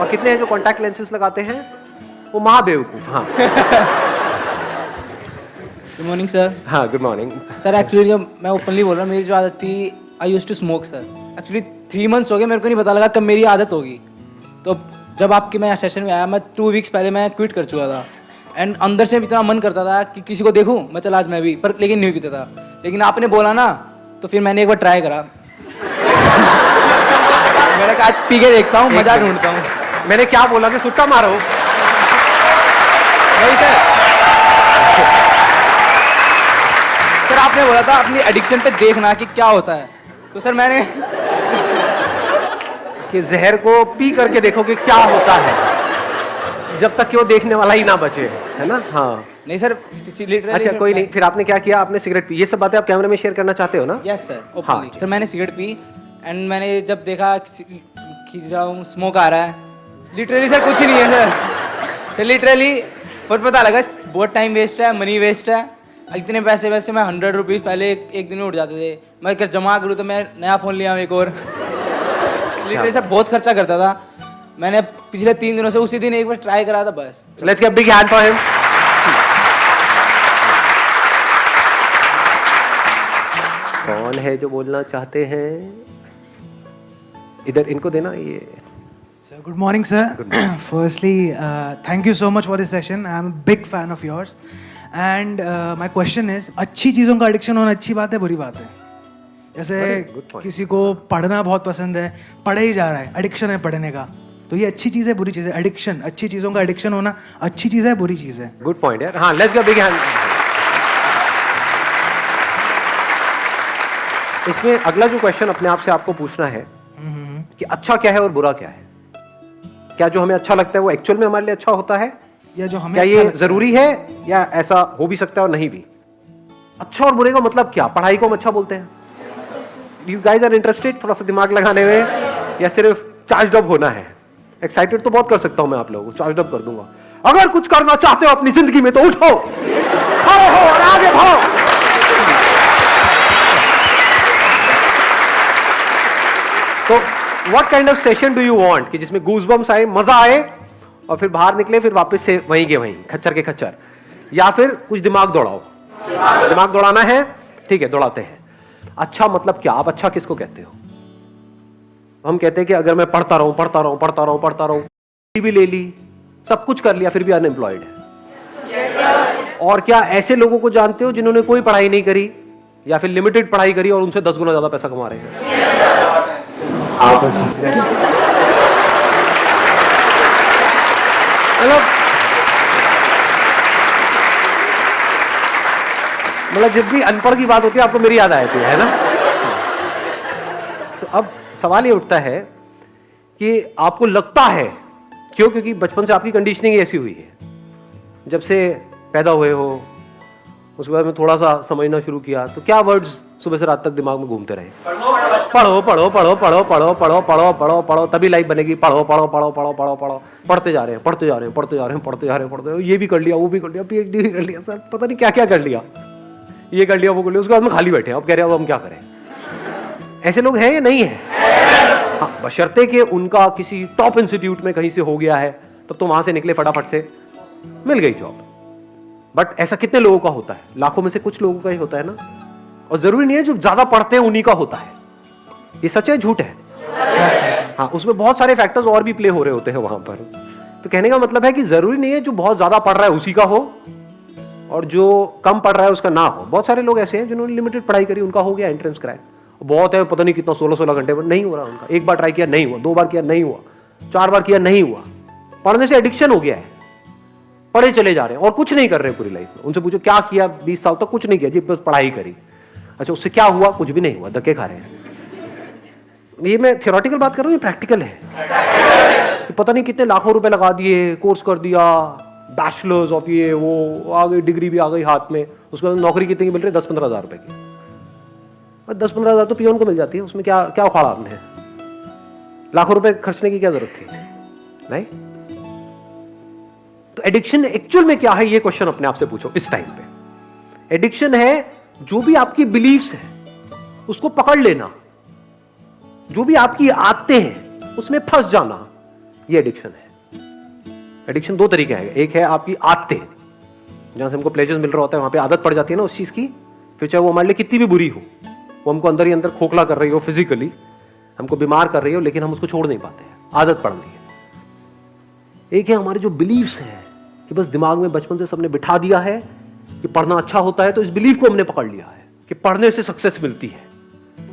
और कितने हैं जो कॉन्टैक्ट लेंसेज लगाते हैं? वो महाबेवकूफ। हाँ गुड मॉर्निंग सर। हाँ, गुड मॉर्निंग सर एक्चुअली जब मैं ओपनली बोल रहा हूँ, मेरी जो आदत थी, I use to smoke sir. Actually 3 months हो गए, मेरे को नहीं पता लगा कब मेरी आदत होगी। तो जब आपके मैं सेशन में आया, मैं 2 वीक्स पहले मैं क्विट कर चुका था। एंड अंदर से इतना मन करता था कि किसी को देखूं, मैं चला आज मैं भी, पर लेकिन नहीं पीता था। लेकिन आपने बोला ना, तो फिर मैंने एक बार ट्राई करा। मैंने कहा आज पी के देखता हूँ, मजा ढूंढता हूँ। मैंने क्या बोला कि सुट्टा मारो? नहीं सर, सर आपने बोला था अपनी एडिक्शन पे देखना कि क्या होता है। तो सर मैंने कि जहर को पी करके देखो कि क्या होता है, जब तक कि वो देखने वाला ही ना बचे, है ना? हाँ नहीं सर, लिटरली। अच्छा कोई नहीं, फिर आपने क्या किया? आपने सिगरेट पी। ये सब बातें आप कैमरे में शेयर करना चाहते हो ना? यस सर, हाँ। ओपनली। सर मैंने सिगरेट पी एंड मैंने जब देखा खींच रहा हूँ, स्मोक आ रहा है, लिटरली सर कुछ ही नहीं है सर लिटरली। पर पता लगा बहुत टाइम वेस्ट है, मनी वेस्ट है। इतने पैसे वैसे मैं 100 रुपीज़ पहले एक दिन में उठ जाते थे। मैं अगर जमा करूँ तो मैं नया फ़ोन लिया हूँ एक और। लिटरली सर बहुत खर्चा करता था। मैंने पिछले 3 दिनों से उसी दिन एक बार ट्राई करा था बस। Let's give big hand for him. कौन है जो बोलना चाहते हैं? इधर इनको देना ये। So good morning, sir. Firstly, thank you so much for this session. I am a big fan of yours. And my question is, अच्छी चीज़ों का एडिक्शन होना अच्छी बात है, बुरी बात है? जैसे good point. किसी को पढ़ना बहुत पसंद है, पढ़े ही जा रहा है, एडिक्शन है पढ़ने का, तो ये अच्छी चीज़ है, बुरी चीज़ है? एडिक्शन, अच्छी चीज़ों का एडिक्शन होना अच्छी चीज़ है, बुरी चीज़ है? गुड पॉइंट यार। हाँ, लेट्स गिव बिग हैंड। इसमें अगला जो क्वेश्चन अपने आप से आपको पूछना है कि अच्छा क्या है और बुरा क्या है? क्या जो हमें अच्छा लगता है वो एक्चुअल में हमारे लिए अच्छा होता है, या जो हमें क्या अच्छा ये लगता जरूरी है, या ऐसा हो भी सकता है और नहीं भी? अच्छा और बुरे का मतलब क्या? पढ़ाई को हम अच्छा बोलते हैं? यू गाइज आर इंटरेस्टेड थोड़ा सा दिमाग लगाने में, या सिर्फ चार्ज अप होना है? एक्साइटेड तो बहुत कर सकता हूं मैं आप लोगों को, चार्ज अप कर दूंगा। अगर कुछ करना चाहते हो अपनी जिंदगी में तो उठो, खड़े हो और आगे बढ़ो। तो what kind of session do you want कि जिसमें गूज़बम्स आए, मजा आए, और फिर बाहर निकले, फिर वापस से वहीं के वहीं, खच्चर के खच्चर? या फिर कुछ दिमाग दौड़ाओ? दिमाग दौड़ाना है, ठीक है, दौड़ाते हैं। अच्छा मतलब क्या? आप अच्छा किसको कहते हो? हम कहते हैं कि अगर मैं पढ़ता रहूं पढ़ता रहूं पढ़ता रहूं पढ़ता रहूं, भी ले ली, सब कुछ कर लिया, फिर भी अनएम्प्लॉयड है। और क्या ऐसे लोगों को जानते हो जिन्होंने कोई पढ़ाई नहीं करी या फिर लिमिटेड पढ़ाई करी और उनसे 10 गुना ज्यादा पैसा कमा रहे हैं? मतलब जब भी अनपढ़ की बात होती है आपको मेरी याद आती है ना? तो अब सवाल ये उठता है कि आपको लगता है क्यों? क्योंकि बचपन से आपकी कंडीशनिंग ऐसी हुई है, जब से पैदा हुए हो उसके बाद में थोड़ा सा समझना शुरू किया, तो क्या वर्ड्स सुबह से रात तक दिमाग में घूमते रहे? पढ़ो पढ़ो पढ़ो पढ़ो पढ़ो पढ़ो पढ़ो पढ़ो पढ़ो तभी लाइफ बनेगी। पढ़ो पढ़ो पढ़ो पढ़ो पढ़ो पढ़ो, पढ़ते जा रहे हैं पढ़ते जा रहे हैं पढ़ते जा रहे हैं पढ़ते जा रहे हैं पढ़ते, ये भी कर लिया वो भी कर लिया, PhD भी कर लिया, सर पता नहीं क्या क्या कर लिया, ये कर लिया वो कर लिया, उसके बाद में खाली बैठे हैं। अब कह रहे हैं अब हम क्या करें? ऐसे लोग हैं या नहीं है? हाँ, बशर्ते कि उनका किसी टॉप इंस्टीट्यूट में कहीं से हो गया है, तब तो वहां से निकले फटाफट से, मिल गई जॉब। बट ऐसा कितने लोगों का होता है? लाखों में से कुछ लोगों का ही होता है ना। और जरूरी नहीं है जो ज्यादा पढ़ते हैं उन्हीं का होता है। ये सच है झूठ है? हाँ, उसमें बहुत सारे फैक्टर्स और भी प्ले हो रहे होते हैं वहां पर। तो कहने का मतलब है कि जरूरी नहीं है जो बहुत ज्यादा पढ़ रहा है उसी का हो और जो कम पढ़ रहा है उसका ना हो। बहुत सारे लोग ऐसे हैं जिन्होंने लिमिटेड पढ़ाई करी, उनका हो गया एंट्रेंस क्रैक, बहुत है पता नहीं कितना 16-16 घंटे पर, नहीं हो रहा उनका। एक बार ट्राई किया नहीं हुआ, 2 बार किया नहीं हुआ, 4 बार किया नहीं हुआ। पढ़ने से एडिक्शन हो गया है, पढ़े चले जा रहे हैं और कुछ नहीं कर रहे पूरी लाइफ में। उनसे पूछो क्या किया 20 साल तक? कुछ नहीं किया जी, बस पढ़ाई करी। अच्छा उससे क्या हुआ? कुछ भी नहीं हुआ, धक्के खा रहे हैं। ये मैं थियोरेटिकल बात कर रहा हूँ, ये प्रैक्टिकल है। पता नहीं कितने लाखों रुपए लगा दिए, कोर्स कर दिया, बैचलर्स ऑफ ये वो, आ गई डिग्री भी आ गई हाथ में, उसके बाद नौकरी कितनी की मिल रही है? 10-15 हज़ार रुपए की। और 10-15 हज़ार तो पियोन को मिल जाती है, उसमें क्या क्या उखाड़ा आपने? लाखों रुपए खर्चने की क्या जरूरत थी? नहीं। तो एडिक्शन एक्चुअल में क्या है, ये क्वेश्चन अपने आप से पूछो इस टाइम पे। एडिक्शन है जो भी आपकी बिलीफ्स है उसको पकड़ लेना, जो भी आपकी आदतें हैं उसमें फंस जाना, ये एडिक्शन है। एडिक्शन दो तरीके है, एक है आपकी आदतें, जहां से हमको प्लेजर्स मिल रहा होता है, वहां पे आदत पड़ जाती है ना उस चीज की, फिर चाहे वो हमारे लिए कितनी भी बुरी हो, वो हमको अंदर ही अंदर खोखला कर रही हो, फिजिकली हमको बीमार कर रही हो, लेकिन हम उसको छोड़ नहीं पाते हैं, आदत पड़ रही है। एक है हमारे जो बिलीव्स हैं कि बस दिमाग में बचपन से सबने बिठा दिया है कि पढ़ना अच्छा होता है, तो इस बिलीफ को हमने पकड़ लिया है कि पढ़ने से सक्सेस मिलती है।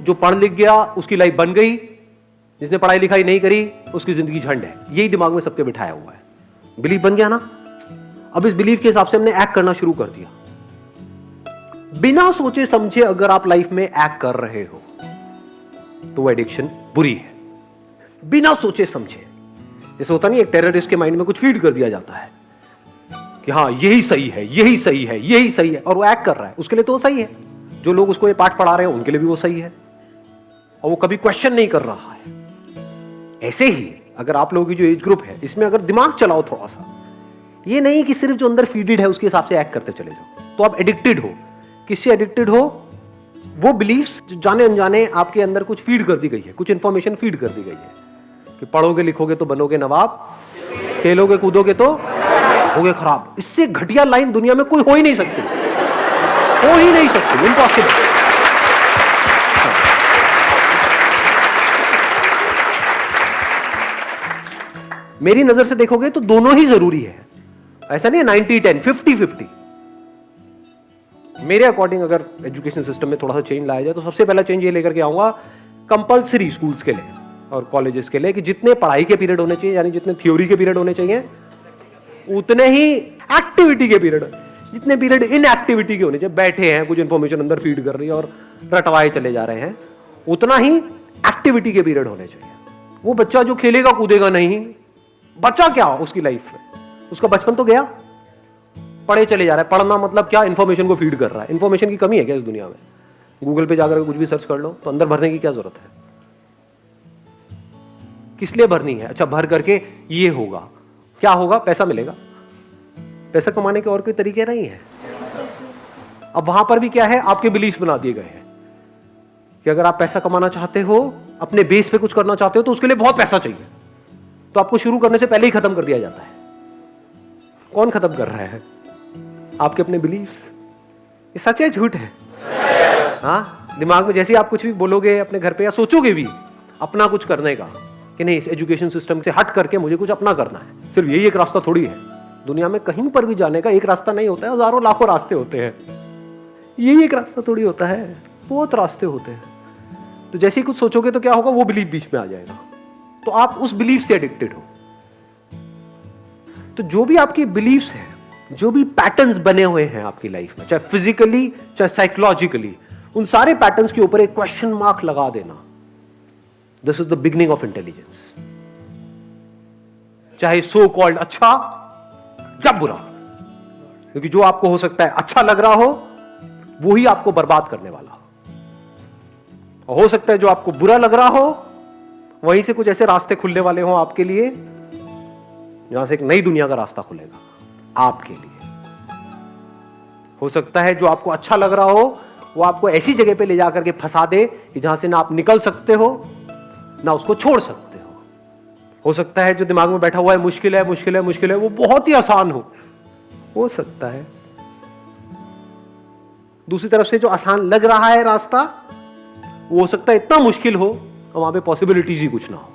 जो पढ़ लिख गया उसकी लाइफ बन गई, जिसने पढ़ाई लिखाई नहीं करी उसकी जिंदगी झंड है। यही दिमाग में सबके बिठाया हुआ है, बिलीफ बन गया ना। अब इस बिलीफ के हिसाब से हमने एक्ट करना शुरू कर दिया। बिना सोचे समझे अगर आप लाइफ में एक्ट कर रहे हो तो वो एडिक्शन बुरी है। बिना सोचे समझे, जैसे होता नहीं, एक टेररिस्ट के माइंड में कुछ फीड कर दिया जाता है कि हाँ यही सही है, यही सही है, यही सही है, और वो एक्ट कर रहा है, उसके लिए तो वो सही है। जो लोग उसको ये पाठ पढ़ा रहे हैं उनके लिए भी वो सही है, और वो कभी क्वेश्चन नहीं कर रहा है। ऐसे ही अगर आप लोगों की जो एज ग्रुप है, इसमें अगर दिमाग चलाओ थोड़ा सा, ये नहीं कि सिर्फ जो अंदर फीडेड है उसके हिसाब से एक्ट करते चले जाओ, तो आप एडिक्टेड हो। किससे एडिक्टेड हो? वो बिलीफ्स जो जाने अनजाने आपके अंदर कुछ फीड कर दी गई है, कुछ इंफॉर्मेशन फीड कर दी गई है कि पढ़ोगे लिखोगे तो बनोगे नवाब, खेलोगे कूदोगे तो होगे खराब। इससे घटिया लाइन दुनिया में कोई हो ही नहीं सकती, हो ही नहीं सकती, इम्पॉसिबल। मेरी नजर से देखोगे तो दोनों ही जरूरी है, ऐसा नहीं है 90-10, 50-50। मेरे अकॉर्डिंग अगर एजुकेशन सिस्टम में थोड़ा सा चेंज लाया जाए तो सबसे पहला चेंज ये लेकर के आऊंगा कंपलसरी स्कूल्स के लिए और कॉलेजेस के लिए कि जितने पढ़ाई के पीरियड होने चाहिए, यानी जितने थ्योरी के पीरियड होने चाहिए, उतने ही एक्टिविटी के पीरियड, जितने पीरियड इन एक्टिविटी के होने चाहिए, बैठे हैं कुछ इंफॉर्मेशन अंदर फीड कर रही है और रटवाए चले जा रहे हैं, उतना ही एक्टिविटी के पीरियड होने चाहिए। वो बच्चा जो खेलेगा कूदेगा नहीं, बच्चा क्या उसकी लाइफ में, उसका बचपन तो गया, पढ़े चले जा रहा है। पढ़ना मतलब क्या? इंफॉर्मेशन को फीड कर रहा है। इंफॉर्मेशन की कमी है क्या इस दुनिया में? गूगल पे जाकर कुछ भी सर्च कर लो तो अंदर भरने की क्या जरूरत है? किस लिए भरनी है? अच्छा, भर करके ये होगा, क्या होगा? पैसा मिलेगा। पैसा कमाने के और कोई तरीके नहीं है। अब वहां पर भी क्या है, आपके बिलीफ बना दिए गए हैं कि अगर आप पैसा कमाना चाहते हो, अपने बेस पे कुछ करना चाहते हो, तो उसके लिए बहुत पैसा चाहिए, तो आपको शुरू करने से पहले ही खत्म कर दिया जाता है। कौन खत्म कर रहा है? आपके अपने बिलीफ्स। ये सच है झूठ है? हाँ, दिमाग में जैसे आप कुछ भी बोलोगे अपने घर पे या सोचोगे भी अपना कुछ करने का कि नहीं, इस एजुकेशन सिस्टम से हट करके मुझे कुछ अपना करना है, सिर्फ यही एक रास्ता थोड़ी है। दुनिया में कहीं पर भी जाने का एक रास्ता नहीं होता है, हजारों लाखों रास्ते होते हैं। यही एक रास्ता थोड़ी होता है, बहुत रास्ते होते हैं। तो जैसे ही कुछ सोचोगे तो क्या होगा, वो बिलीफ बीच में आ जाएगा, तो आप उस बिलीफ से एडिक्टेड हो। तो जो भी आपके बिलीफ्स हैं, जो भी पैटर्न्स बने हुए हैं आपकी लाइफ में, चाहे फिजिकली चाहे साइकोलॉजिकली, उन सारे पैटर्न्स के ऊपर एक क्वेश्चन मार्क लगा देना। This is the beginning of intelligence. चाहे सो कॉल्ड अच्छा या बुरा, क्योंकि जो आपको हो सकता है अच्छा लग रहा हो, वो ही आपको बर्बाद करने वाला हो। और हो सकता है जो आपको बुरा लग रहा हो, वहीं से कुछ ऐसे रास्ते खुलने वाले हो आपके लिए, जहां से एक नई दुनिया का रास्ता खुलेगा आपके लिए। हो सकता है जो आपको अच्छा लग रहा हो, वो आपको ऐसी जगह पे ले जाकर के फंसा दे कि जहां से ना आप निकल सकते हो, ना उसको छोड़ सकते हो सकता है जो दिमाग में बैठा हुआ है मुश्किल है, मुश्किल है, मुश्किल है, वो बहुत ही आसान हो सकता है। दूसरी तरफ से जो आसान लग रहा है रास्ता, वो हो सकता है इतना मुश्किल हो और वहां पे पॉसिबिलिटीज ही कुछ ना हो।